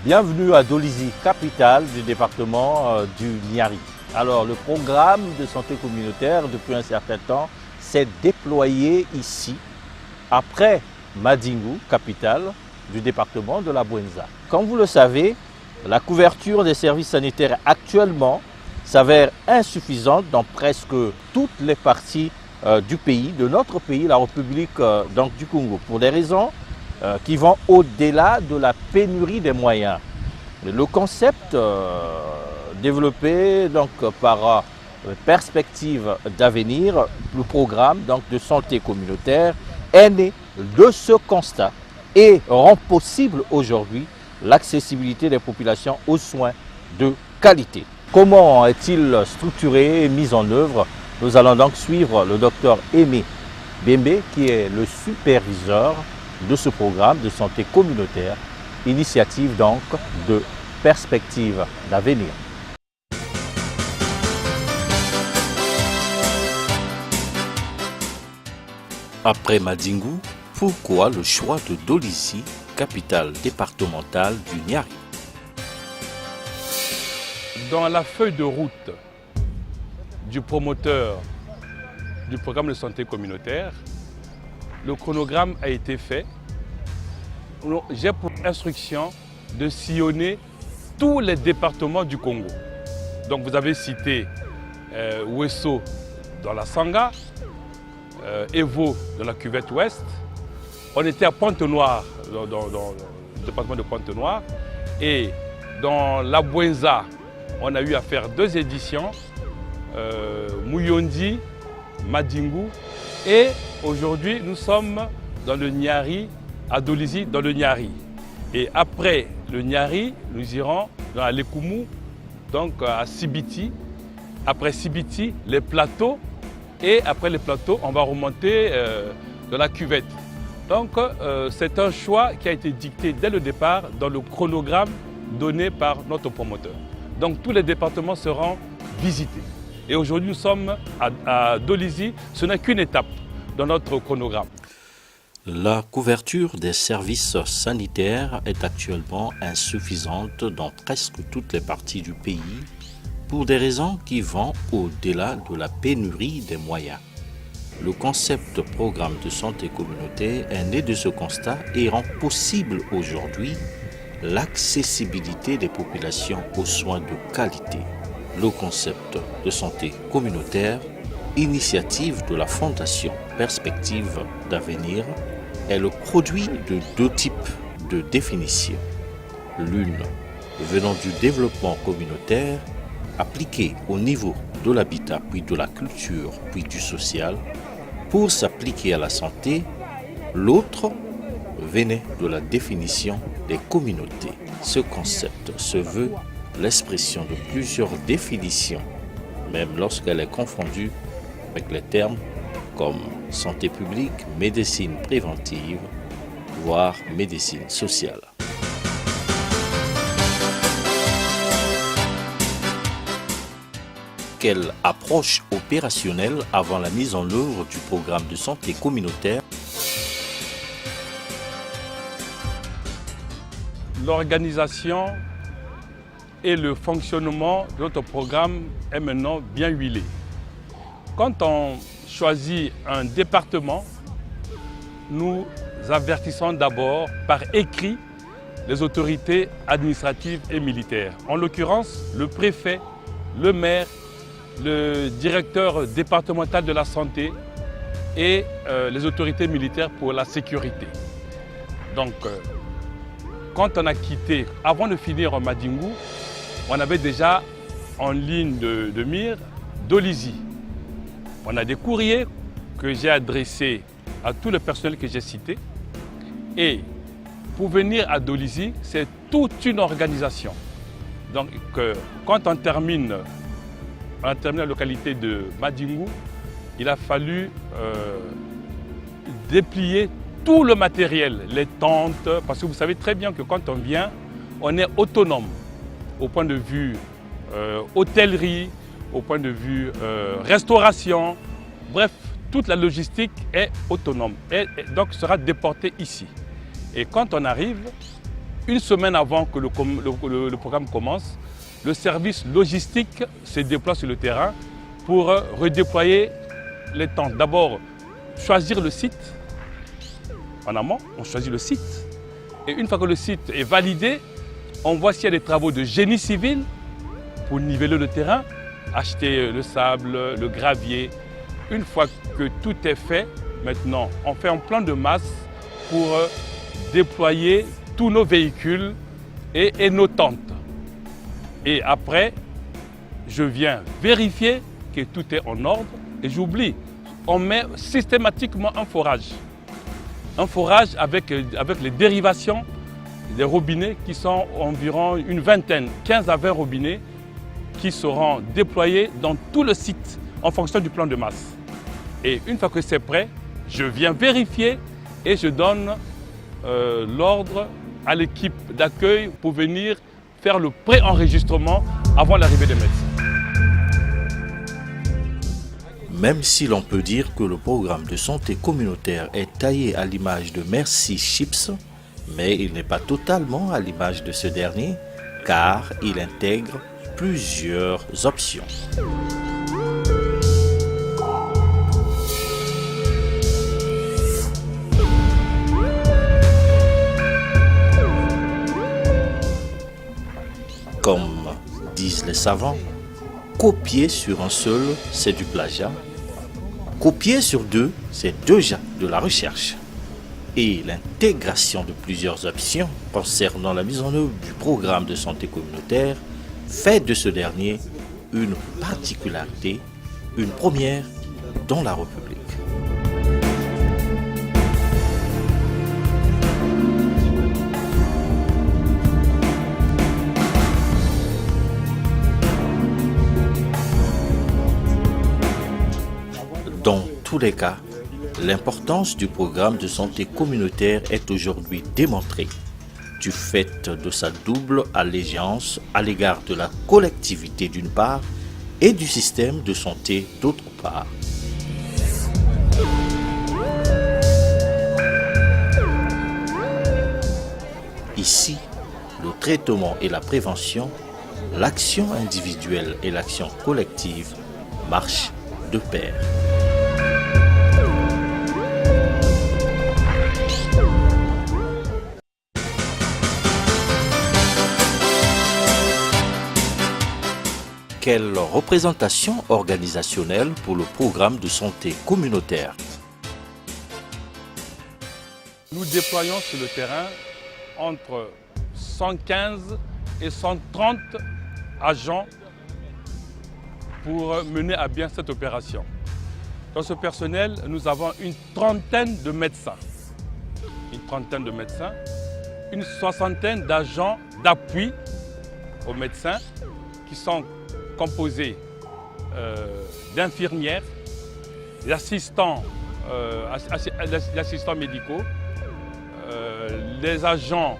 Bienvenue à Dolisie, capitale du département du Niari. Alors, le programme de santé communautaire, depuis un certain temps, s'est déployé ici, après Madingu, capitale du département de la Bouenza. Comme vous le savez, la couverture des services sanitaires actuellement s'avère insuffisante dans presque toutes les parties du pays, de notre pays, la République du Congo, pour des raisons qui vont au-delà de la pénurie des moyens. Le concept développé par Perspective d'avenir, le programme de santé communautaire, est né de ce constat et rend possible aujourd'hui l'accessibilité des populations aux soins de qualité. Comment est-il structuré et mis en œuvre? Nous allons donc suivre le docteur Aimé Bembe, qui est le superviseur de ce programme de santé communautaire, initiative donc de Perspective d'avenir. Après Madingu, pourquoi le choix de Dolisie, capitale départementale du Niari? Dans la feuille de route du promoteur du programme de santé communautaire, le chronogramme a été fait. J'ai pour instruction de sillonner tous les départements du Congo. Donc vous avez cité Ouesso dans la Sanga, Evo dans la cuvette ouest. On était à Pointe-Noire, dans le département de Pointe-Noire. Et dans la Bouenza, on a eu à faire 2 éditions, Mouyondi, Madingu. Et aujourd'hui, nous sommes dans le Niari, à Dolisie, dans le Niari. Et après le Niari, nous irons dans la Lekumu, donc à Sibiti. Après Sibiti, les plateaux. Et après les plateaux, on va remonter dans la cuvette. Donc c'est un choix qui a été dicté dès le départ dans le chronogramme donné par notre promoteur. Donc tous les départements seront visités. Et aujourd'hui, nous sommes à Dolisie. Ce n'est qu'une étape dans notre chronogramme. La couverture des services sanitaires est actuellement insuffisante dans presque toutes les parties du pays pour des raisons qui vont au-delà de la pénurie des moyens. Le concept programme de santé communautaire est né de ce constat et rend possible aujourd'hui l'accessibilité des populations aux soins de qualité. Le concept de santé communautaire, initiative de la Fondation Perspective d'avenir, est le produit de 2 types de définitions. L'une venant du développement communautaire, appliquée au niveau de l'habitat, puis de la culture, puis du social, pour s'appliquer à la santé. L'autre venait de la définition des communautés. Ce concept se veut l'expression de plusieurs définitions, même lorsqu'elle est confondue avec les termes comme santé publique, médecine préventive, voire médecine sociale. Quelle approche opérationnelle avant la mise en œuvre du programme de santé communautaire? L'organisation et le fonctionnement de notre programme est maintenant bien huilé. Quand on choisit un département, nous avertissons d'abord par écrit les autorités administratives et militaires. En l'occurrence, le préfet, le maire, le directeur départemental de la santé et les autorités militaires pour la sécurité. Donc, quand on a quitté, avant de finir en Madingu, on avait déjà en ligne de mire Dolisie. On a des courriers que j'ai adressés à tout le personnel que j'ai cité. Et pour venir à Dolisie, c'est toute une organisation. Donc, quand on termine la localité de Madingu, il a fallu déplier tout le matériel, les tentes, parce que vous savez très bien que quand on vient, on est autonome au point de vue hôtellerie, au point de vue restauration, bref, toute la logistique est autonome et donc sera déportée ici. Et quand on arrive, une semaine avant que le programme commence, le service logistique se déploie sur le terrain pour redéployer les tentes. D'abord, choisir le site. En amont, on choisit le site. Et une fois que le site est validé, on voit s'il y a des travaux de génie civil pour niveler le terrain, acheter le sable, le gravier. Une fois que tout est fait, maintenant, on fait un plan de masse pour déployer tous nos véhicules et nos tentes. Et après, je viens vérifier que tout est en ordre et j'oublie. On met systématiquement un forage. Un forage avec les dérivations des robinets qui sont environ une vingtaine, 15 à 20 robinets qui seront déployés dans tout le site en fonction du plan de masse. Et une fois que c'est prêt, je viens vérifier et je donne l'ordre à l'équipe d'accueil pour venir faire le pré-enregistrement avant l'arrivée des médecins. Même si l'on peut dire que le programme de santé communautaire est taillé à l'image de Merci Chips, mais il n'est pas totalement à l'image de ce dernier, car il intègre plusieurs options. Comme disent les savants, copier sur un seul, c'est du plagiat. Copier sur deux, c'est déjà de la recherche. Et l'intégration de plusieurs options concernant la mise en œuvre du programme de santé communautaire fait de ce dernier une particularité, une première dans la République. Dans tous les cas, l'importance du programme de santé communautaire est aujourd'hui démontrée du fait de sa double allégeance à l'égard de la collectivité d'une part et du système de santé d'autre part. Ici, le traitement et la prévention, l'action individuelle et l'action collective marchent de pair. Quelle représentation organisationnelle pour le programme de santé communautaire? Nous déployons sur le terrain entre 115 et 130 agents pour mener à bien cette opération. Dans ce personnel, nous avons une trentaine de médecins, une soixantaine d'agents d'appui aux médecins qui sont composés d'infirmières, d'assistants médicaux, les agents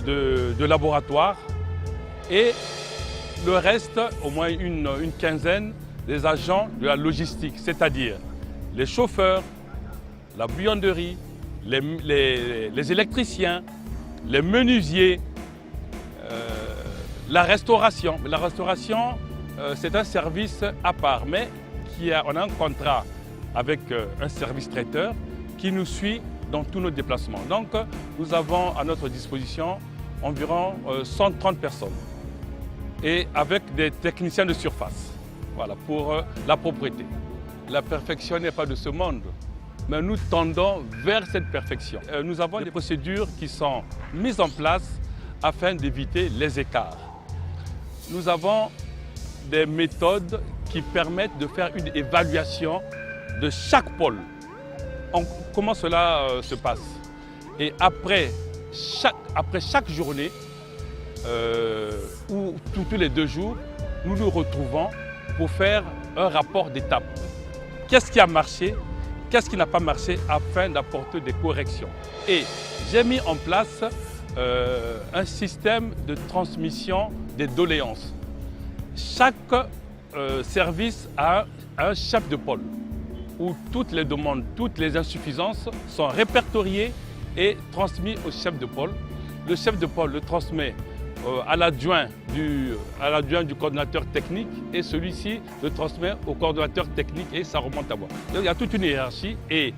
de laboratoire et le reste, au moins une quinzaine, des agents de la logistique, c'est-à-dire les chauffeurs, la buanderie, les électriciens, les menuisiers, la restauration. La restauration, c'est un service à part, mais on a un contrat avec un service traiteur qui nous suit dans tous nos déplacements. Donc, nous avons à notre disposition environ 130 personnes et avec des techniciens de surface, voilà, pour la propreté. La perfection n'est pas de ce monde, mais nous tendons vers cette perfection. Nous avons des procédures qui sont mises en place afin d'éviter les écarts. Nous avons des méthodes qui permettent de faire une évaluation de chaque pôle. Comment cela se passe? Et après chaque journée, ou tous les 2 jours, nous nous retrouvons pour faire un rapport d'étape. Qu'est-ce qui a marché? Qu'est-ce qui n'a pas marché afin d'apporter des corrections? Et j'ai mis en place un système de transmission des doléances. Chaque service a un chef de pôle où toutes les demandes, toutes les insuffisances sont répertoriées est transmis au chef de pôle. Le chef de pôle le transmet à l'adjoint du coordonnateur technique et celui-ci le transmet au coordonnateur technique et ça remonte à moi. Donc il y a toute une hiérarchie et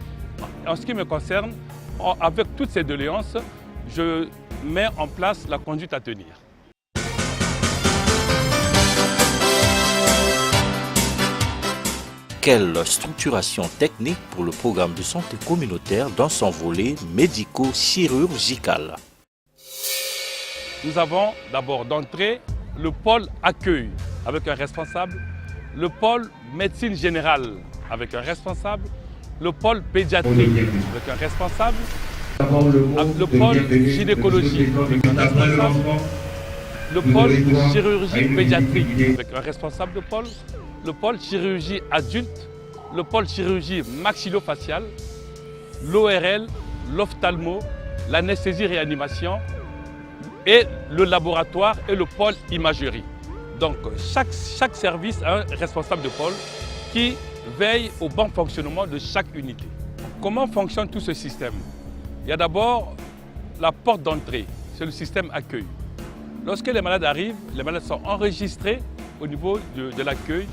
en ce qui me concerne, avec toutes ces doléances, je mets en place la conduite à tenir. Quelle structuration technique pour le programme de santé communautaire dans son volet médico-chirurgical? Nous avons d'abord d'entrée le pôle accueil avec un responsable, le pôle médecine générale avec un responsable, le pôle pédiatrie avec un responsable, le pôle gynécologie avec un responsable, le pôle chirurgie pédiatrique avec un responsable de pôle, le pôle chirurgie adulte, le pôle chirurgie maxillofaciale, l'ORL, l'ophtalmo, l'anesthésie-réanimation et le laboratoire et le pôle imagerie. Donc chaque service a un responsable de pôle qui veille au bon fonctionnement de chaque unité. Comment fonctionne tout ce système? Il y a d'abord la porte d'entrée, c'est le système accueil. Lorsque les malades arrivent, les malades sont enregistrés au niveau de l'accueil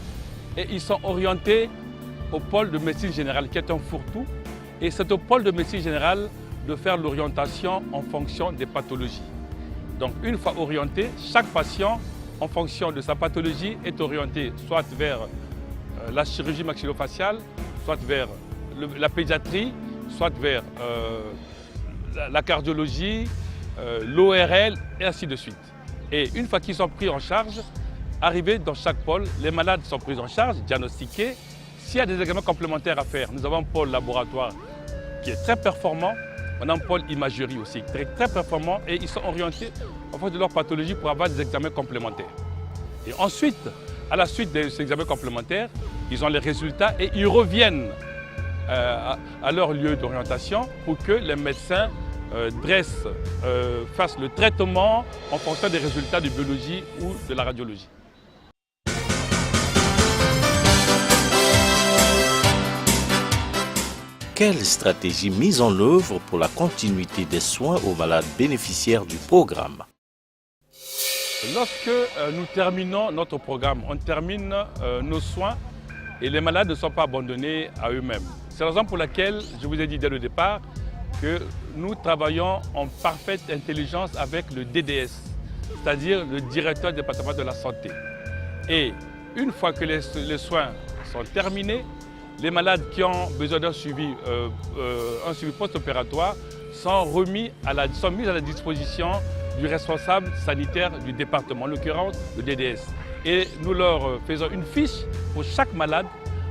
et ils sont orientés au pôle de médecine générale qui est un fourre-tout. Et c'est au pôle de médecine générale de faire l'orientation en fonction des pathologies. Donc une fois orienté, chaque patient, en fonction de sa pathologie, est orienté soit vers la chirurgie maxillofaciale, soit vers la pédiatrie, soit vers la cardiologie, l'ORL et ainsi de suite. Et une fois qu'ils sont pris en charge, arrivés dans chaque pôle, les malades sont pris en charge, diagnostiqués. S'il y a des examens complémentaires à faire, nous avons un pôle laboratoire qui est très performant. On a un pôle imagerie aussi, très performant et ils sont orientés en fonction de leur pathologie pour avoir des examens complémentaires. Et ensuite, à la suite de ces examens complémentaires, ils ont les résultats et ils reviennent à leur lieu d'orientation pour que les médecins fassent le traitement en fonction des résultats de biologie ou de la radiologie. Quelle stratégie mise en œuvre pour la continuité des soins aux malades bénéficiaires du programme? Lorsque nous terminons notre programme, on termine nos soins et les malades ne sont pas abandonnés à eux-mêmes. C'est la raison pour laquelle je vous ai dit dès le départ que nous travaillons en parfaite intelligence avec le DDS, c'est-à-dire le directeur du département de la santé. Et une fois que les soins sont terminés, les malades qui ont besoin d'un suivi post-opératoire sont mis à la disposition du responsable sanitaire du département, en l'occurrence le DDS. Et nous leur faisons une fiche pour chaque malade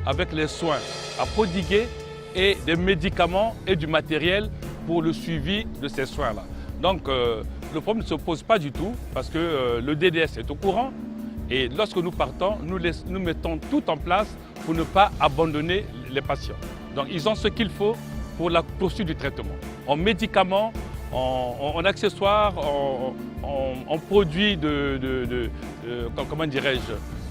avec les soins à prodiguer et des médicaments et du matériel pour le suivi de ces soins-là. Donc le problème ne se pose pas du tout parce que le DDS est au courant et lorsque nous partons, nous mettons tout en place pour ne pas abandonner les patients. Donc ils ont ce qu'il faut pour la poursuite du traitement. En médicaments, en accessoires, en produits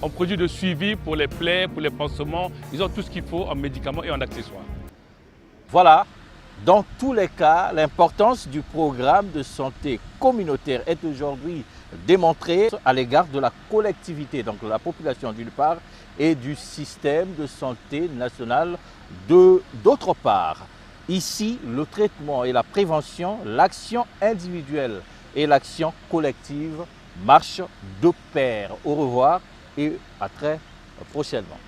en produits de suivi pour les plaies, pour les pansements. Ils ont tout ce qu'il faut en médicaments et en accessoires. Voilà, dans tous les cas, l'importance du programme de santé communautaire est aujourd'hui démontrée à l'égard de la collectivité, donc de la population d'une part, et du système de santé national d'autre part. Ici, le traitement et la prévention, l'action individuelle et l'action collective marchent de pair. Au revoir et à très prochainement.